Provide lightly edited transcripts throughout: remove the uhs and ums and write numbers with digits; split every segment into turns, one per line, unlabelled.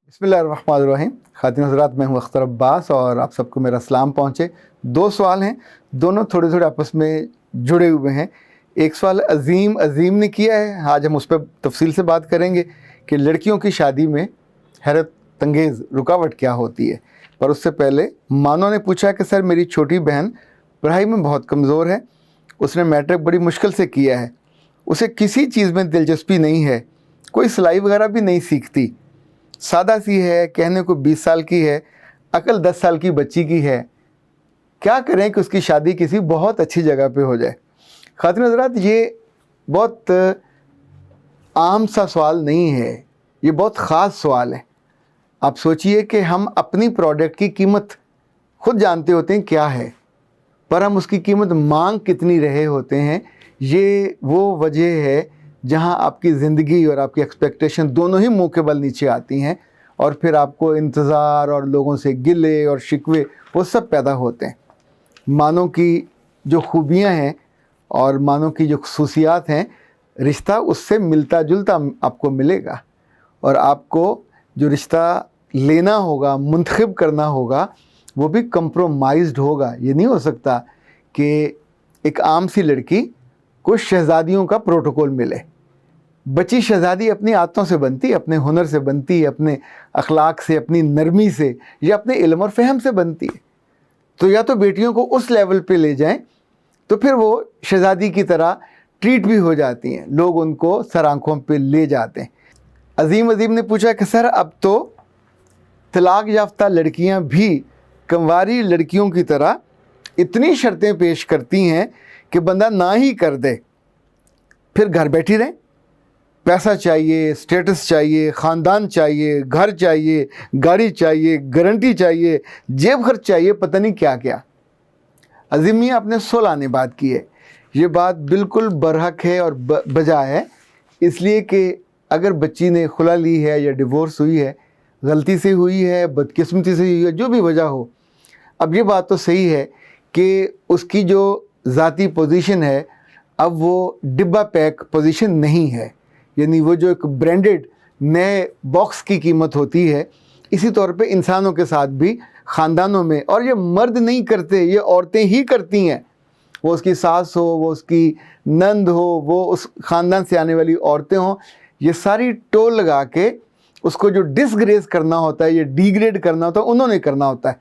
बिस्मिल्लाहिर्रहमानिर्रहीम। खातिन हज़रात, मैं हूँ अख्तर अब्बास और आप सबको मेरा सलाम पहुँचे। दो सवाल हैं, दोनों थोड़े थोड़े आपस में जुड़े हुए हैं। एक सवाल अज़ीम ने किया है, आज हम उस पर तफसील से बात करेंगे कि लड़कियों की शादी में हैरत अंगेज़ रुकावट क्या होती है। पर उससे पहले मानो ने पूछा कि सर, मेरी छोटी बहन पढ़ाई में बहुत कमज़ोर है, उसने मैट्रिक बड़ी मुश्किल से किया है, उसे किसी चीज़ में दिलचस्पी नहीं है, कोई सिलाई वगैरह भी नहीं सीखती, सादा सी है, कहने को 20 साल की है, अकल 10 साल की बच्ची की है, क्या करें कि उसकी शादी किसी बहुत अच्छी जगह पे हो जाए। खातिन हज़रात, ये बहुत आम सा सवाल नहीं है, ये बहुत ख़ास सवाल है। आप सोचिए कि हम अपनी प्रोडक्ट की कीमत खुद जानते होते हैं क्या है, पर हम उसकी कीमत मांग कितनी रहे होते हैं। ये वो वजह है जहां आपकी ज़िंदगी और आपकी एक्सपेक्टेशन दोनों ही मुंह के बल नीचे आती हैं और फिर आपको इंतज़ार और लोगों से गिले और शिकवे वो सब पैदा होते हैं। मानो की जो खूबियां हैं और मानो की जो खसूसियात हैं, रिश्ता उससे मिलता जुलता आपको मिलेगा और आपको जो रिश्ता लेना होगा, मुंतखब करना होगा, वो भी कंप्रोमाइज़्ड होगा। ये नहीं हो सकता कि एक आम सी लड़की को शहज़ादियों का प्रोटोकॉल मिले। बच्ची शहज़ादी अपनी आदतों से बनती, अपने हुनर से बनती, अपने अखलाक से, अपनी नरमी से या अपने इल्म और फहम से बनती है। तो या तो बेटियों को उस लेवल पे ले जाएं तो फिर वो शहज़ादी की तरह ट्रीट भी हो जाती हैं, लोग उनको सर आँखों पे ले जाते हैं। अज़ीम ने पूछा कि सर, अब तो तलाक याफ्ता लड़कियां भी कंवारी लड़कियों की तरह इतनी शर्तें पेश करती हैं कि बंदा ना ही कर दे, फिर घर बैठी रहे। पैसा चाहिए, स्टेटस चाहिए, ख़ानदान चाहिए, घर चाहिए, गाड़ी चाहिए, गारंटी चाहिए, जेब खर्च चाहिए, पता नहीं क्या क्या। अज़ीम मियाँ आपने सोलाने बात की है, ये बात बिल्कुल बरहक है और बजा है, इसलिए कि अगर बच्ची ने खुला ली है या डिवोर्स हुई है, गलती से हुई है, बदकिस्मती से हुई है, जो भी वजह हो, अब ये बात तो सही है कि उसकी जो ज़ाती पोजीशन है अब वो डिब्बा पैक पोजीशन नहीं है, यानी वो जो एक ब्रांडेड नए बॉक्स की कीमत होती है, इसी तौर पे इंसानों के साथ भी ख़ानदानों में, और ये मर्द नहीं करते, ये औरतें ही करती हैं। वो उसकी सास हो, वो उसकी नंद हो, वो उस ख़ानदान से आने वाली औरतें हों, ये सारी टोल लगा के उसको जो डिसग्रेस करना होता है, ये डिग्रेड करना होता है, उन्होंने करना होता है।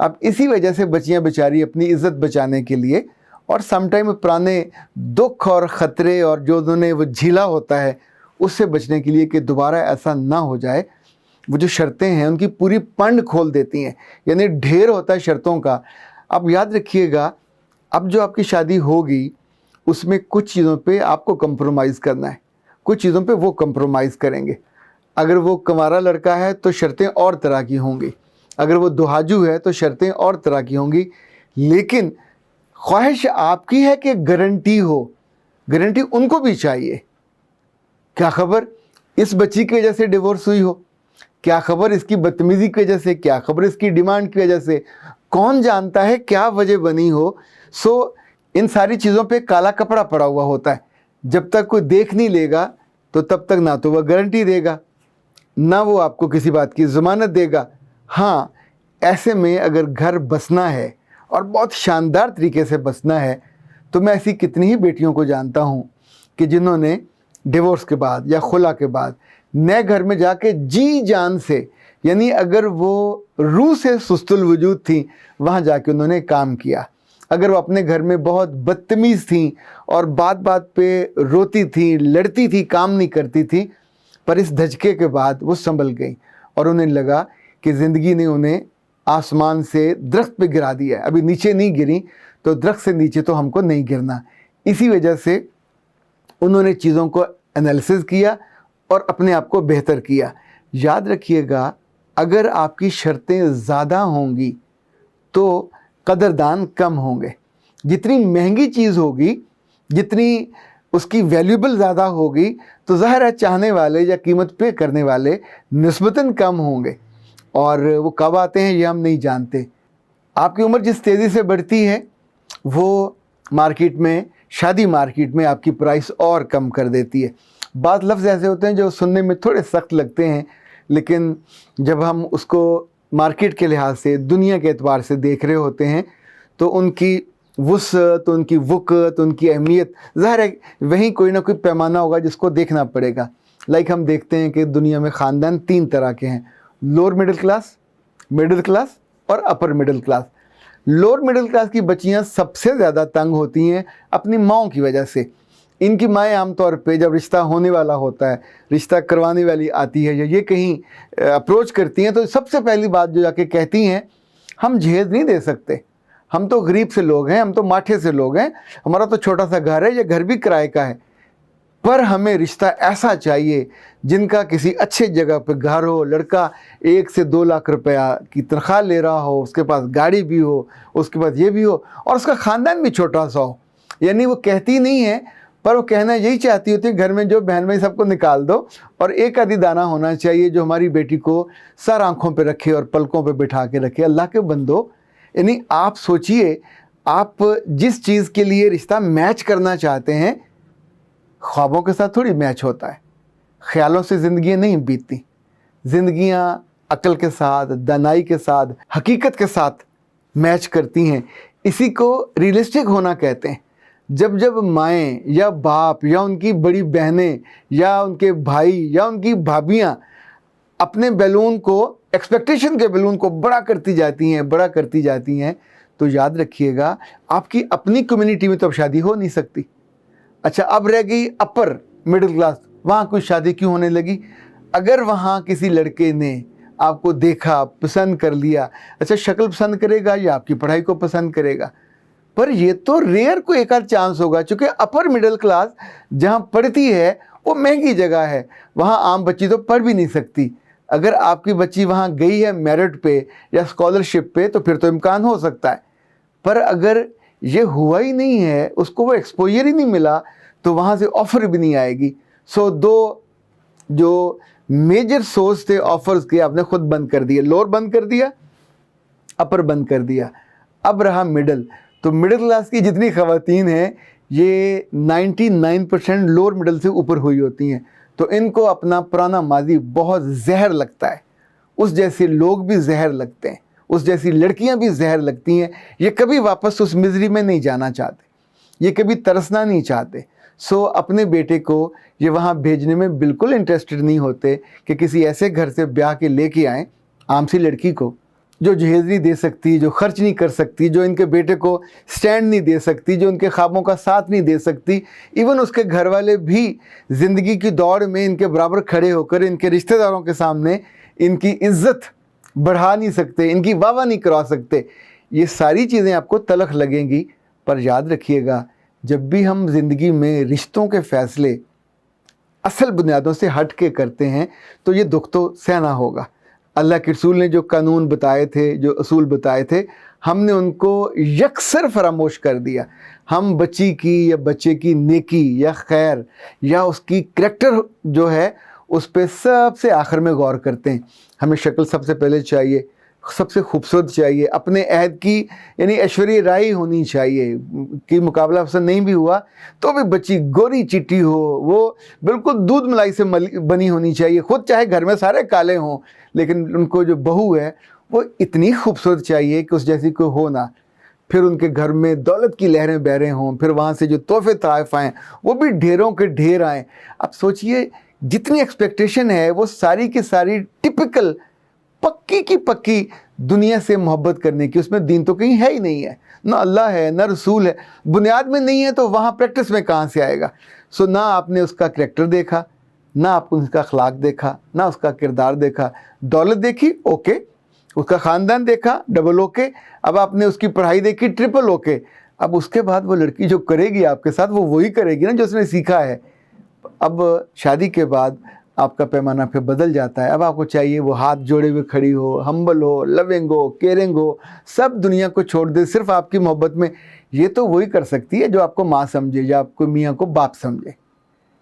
अब इसी वजह से बच्चियां बेचारी अपनी इज़्ज़त बचाने के लिए और समटाइम पुराने दुख और ख़तरे और जो उन्होंने वो झीला होता है उससे बचने के लिए कि दोबारा ऐसा ना हो जाए, वो जो शर्तें हैं उनकी पूरी पंड खोल देती हैं, यानी ढेर होता है शर्तों का। अब याद रखिएगा, अब जो आपकी शादी होगी उसमें कुछ चीज़ों पे आपको कंप्रोमाइज़ करना है, कुछ चीज़ों पे वो कंप्रोमाइज़ करेंगे। अगर वो कंवारा लड़का है तो शर्तें और तरह की होंगी, अगर वो दुहाजू है तो शर्तें और तरह की होंगी, लेकिन ख्वाहिश आपकी है कि गारंटी हो, गारंटी उनको भी चाहिए। क्या खबर इस बच्ची की वजह से डिवोर्स हुई हो, क्या खबर इसकी बदतमीज़ी की वजह से, क्या खबर इसकी डिमांड की वजह से, कौन जानता है क्या वजह बनी हो। सो इन सारी चीज़ों पे काला कपड़ा पड़ा हुआ होता है। जब तक कोई देख नहीं लेगा तो तब तक ना तो वह गारंटी देगा, ना वो आपको किसी बात की ज़मानत देगा। हाँ, ऐसे में अगर घर बसना है और बहुत शानदार तरीके से बसना है, तो मैं ऐसी कितनी ही बेटियों को जानता हूँ कि जिन्होंने डिवोर्स के बाद या खुला के बाद नए घर में जाके जी जान से, यानी अगर वो रूह से सुस्तुल वजूद थी, वहाँ जाके उन्होंने काम किया। अगर वो अपने घर में बहुत बदतमीज़ थी और बात बात पे रोती थी, लड़ती थी, काम नहीं करती थी, पर इस धचके के बाद वो संभल गई और उन्हें लगा कि ज़िंदगी ने उन्हें आसमान से दरख्त पे गिरा दिया है, अभी नीचे नहीं गिरी तो दरख्त से नीचे तो हमको नहीं गिरना। इसी वजह से उन्होंने चीज़ों को एनालिसिस किया और अपने आप को बेहतर किया। याद रखिएगा, अगर आपकी शर्तें ज़्यादा होंगी तो कदरदान कम होंगे। जितनी महंगी चीज़ होगी, जितनी उसकी वैल्यूबल ज़्यादा होगी, तो ज़ाहिर है चाहने वाले या कीमत पे करने वाले निस्बतन कम होंगे, और वो कब आते हैं ये हम नहीं जानते। आपकी उम्र जिस तेज़ी से बढ़ती है, वो मार्केट में, शादी मार्केट में आपकी प्राइस और कम कर देती है। बात लफ्ज़ ऐसे होते हैं जो सुनने में थोड़े सख्त लगते हैं, लेकिन जब हम उसको मार्केट के लिहाज से, दुनिया के एतबार से देख रहे होते हैं तो उनकी वुसअत, उनकी वक़्त, उनकी अहमियत, ज़ाहिर है वहीं कोई ना कोई पैमाना होगा जिसको देखना पड़ेगा। लाइक हम देखते हैं कि दुनिया में ख़ानदान 3 तरह के हैं, लोअर मिडिल क्लास और upper middle class. Lower middle class की बच्चियां सबसे ज़्यादा तंग होती हैं अपनी माँओं की वजह से। इनकी माएँ आमतौर पे जब रिश्ता होने वाला होता है, रिश्ता करवाने वाली आती है या ये कहीं अप्रोच करती हैं, तो सबसे पहली बात जो जाके कहती हैं, हम जहेज़ नहीं दे सकते, हम तो गरीब से लोग हैं, हम तो माठे से लोग हैं, हमारा तो छोटा सा घर है, ये घर भी किराए का है, पर हमें रिश्ता ऐसा चाहिए जिनका किसी अच्छे जगह पे घर हो, लड़का 1 से 2 लाख रुपया की तनख्वाह ले रहा हो, उसके पास गाड़ी भी हो, उसके पास ये भी हो और उसका ख़ानदान भी छोटा सा हो। यानी वो कहती नहीं है, पर वो कहना यही चाहती होती है, घर में जो बहन भाई सबको निकाल दो और एक आधी दाना होना चाहिए जो हमारी बेटी को सर आँखों पर रखे और पलकों पर बिठा के रखे। अल्लाह के बंदो, यानी आप सोचिए, आप जिस चीज़ के लिए रिश्ता मैच करना चाहते हैं, ख्वाबों के साथ थोड़ी मैच होता है। ख्यालों से ज़िंदगियाँ नहीं बीतती, ज़िंदगियाँ अक्ल के साथ, दानाई के साथ, हकीकत के साथ मैच करती हैं। इसी को रियलिस्टिक होना कहते हैं। जब जब माएँ या बाप या उनकी बड़ी बहनें या उनके भाई या उनकी भाभियाँ अपने बैलून को, एक्सपेक्टेशन के बैलून को बड़ा करती जाती हैं, तो याद रखिएगा आपकी अपनी कम्युनिटी में तो अब शादी हो नहीं सकती। अच्छा, अब रह गई अपर मिडिल क्लास, वहाँ कोई शादी क्यों होने लगी? अगर वहाँ किसी लड़के ने आपको देखा, पसंद कर लिया, अच्छा शक्ल पसंद करेगा या आपकी पढ़ाई को पसंद करेगा, पर ये तो रेयर को एक आध चांस होगा, क्योंकि अपर मिडिल क्लास जहाँ पढ़ती है वो महंगी जगह है, वहाँ आम बच्ची तो पढ़ भी नहीं सकती। अगर आपकी बच्ची वहाँ गई है मेरिट पे या स्कॉलरशिप पे तो फिर तो इम्कान हो सकता है, पर अगर ये हुआ ही नहीं है, उसको वो एक्सपोजर ही नहीं मिला, तो वहाँ से ऑफ़र भी नहीं आएगी। सो 2 जो मेजर सोर्स थे ऑफ़र्स के, आपने खुद बंद कर दिए। लोअर बंद कर दिया, अपर बंद कर दिया, अब रहा मिडिल। तो मिडिल क्लास की जितनी ख़वातीन हैं ये 99% लोअर मिडिल से ऊपर हुई होती हैं, तो इनको अपना पुराना माजी बहुत जहर लगता है। उस जैसे लोग भी जहर लगते हैं, उस जैसी लड़कियां भी जहर लगती हैं। ये कभी वापस उस मिजरी में नहीं जाना चाहते, ये कभी तरसना नहीं चाहते। सो अपने बेटे को ये वहाँ भेजने में बिल्कुल इंटरेस्टेड नहीं होते कि किसी ऐसे घर से ब्याह के लेके आएँ आम सी लड़की को, जो जहेज़ नहीं दे सकती, जो खर्च नहीं कर सकती, जो इनके बेटे को स्टैंड नहीं दे सकती, जो उनके ख्वाबों का साथ नहीं दे सकती। इवन उसके घर वाले भी ज़िंदगी की दौड़ में इनके बराबर खड़े होकर इनके रिश्तेदारों के सामने इनकी इज़्ज़त बढ़ा नहीं सकते, इनकी वाह नहीं करा सकते। ये सारी चीज़ें आपको तलख लगेंगी, पर याद रखिएगा, जब भी हम ज़िंदगी में रिश्तों के फ़ैसले असल बुनियादों से हट के करते हैं तो ये दुख तो सहना होगा। अल्लाह के रसूल ने जो कानून बताए थे, जो असूल बताए थे, हमने उनको यकसर फरामोश कर दिया। हम बच्ची की या बच्चे की नेकी या खैर या उसकी करैक्टर जो है उस पर सबसे आखिर में गौर करते हैं। हमें शक्ल सबसे पहले चाहिए, सबसे खूबसूरत चाहिए, अपने अहद की यानी ऐश्वर्या राय होनी चाहिए, कि मुकाबला पसंद नहीं भी हुआ तो भी बच्ची गोरी चिट्टी हो, वो बिल्कुल दूध मलाई से बनी होनी चाहिए। खुद चाहे घर में सारे काले हों, लेकिन उनको जो बहू है वो इतनी खूबसूरत चाहिए कि उस जैसी कोई हो ना। फिर उनके घर में दौलत की लहरें बह रहे हों, फिर वहाँ से जो तोहफे तोहफ़ आएँ वो भी ढेरों के ढेर आएँ। अब सोचिए, जितनी एक्सपेक्टेशन है वो सारी की सारी टिपिकल पक्की की पक्की दुनिया से मोहब्बत करने की। उसमें दीन तो कहीं है ही नहीं है, ना अल्लाह है ना रसूल है, बुनियाद में नहीं है, तो वहाँ प्रैक्टिस में कहाँ से आएगा। सो ना आपने उसका करैक्टर देखा, ना आपने उसका अखलाक देखा, ना उसका किरदार देखा। दौलत देखी, ओके, उसका ख़ानदान देखा, डबल ओके, अब आपने उसकी पढ़ाई देखी, ट्रिपल ओके। अब उसके बाद वो लड़की जो करेगी आपके साथ वो वही करेगी ना जो उसने सीखा है। अब शादी के बाद आपका पैमाना फिर बदल जाता है। अब आपको चाहिए वो हाथ जोड़े हुए खड़ी हो, हम्बल हो, लविंग हो, केयरिंग हो, सब दुनिया को छोड़ दे, सिर्फ आपकी मोहब्बत में। ये तो वही कर सकती है जो आपको माँ समझे या आपको मियाँ को बाप समझे,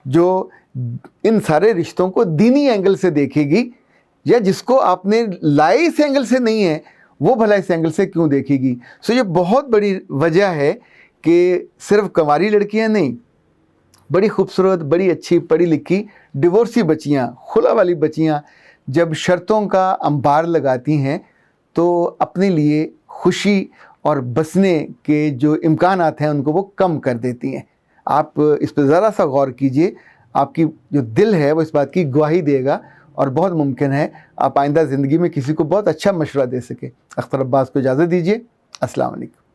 जो इन सारे रिश्तों को दीनी एंगल से देखेगी, या जिसको आपने लाए इस एंगल से नहीं है वो भला इस एंगल से क्यों देखेगी। सो ये बहुत बड़ी वजह है कि सिर्फ कंवारी लड़कियां नहीं, बड़ी खूबसूरत, बड़ी अच्छी पढ़ी लिखी डिवोर्सी बच्चियाँ, खुला वाली बच्चियाँ جب شرطوں کا انبار لگاتی ہیں تو اپنے لیے خوشی اور بسنے کے جو امکانات ہیں ان کو وہ کم کر دیتی ہیں. آپ اس پہ ذرا سا غور کیجئے, آپ کی جو دل ہے وہ اس بات کی گواہی دے گا, اور بہت ممکن ہے آپ آئندہ زندگی میں کسی کو بہت اچھا مشورہ دے سکیں. اختر عباس کو اجازت دیجیے. السلام علیکم.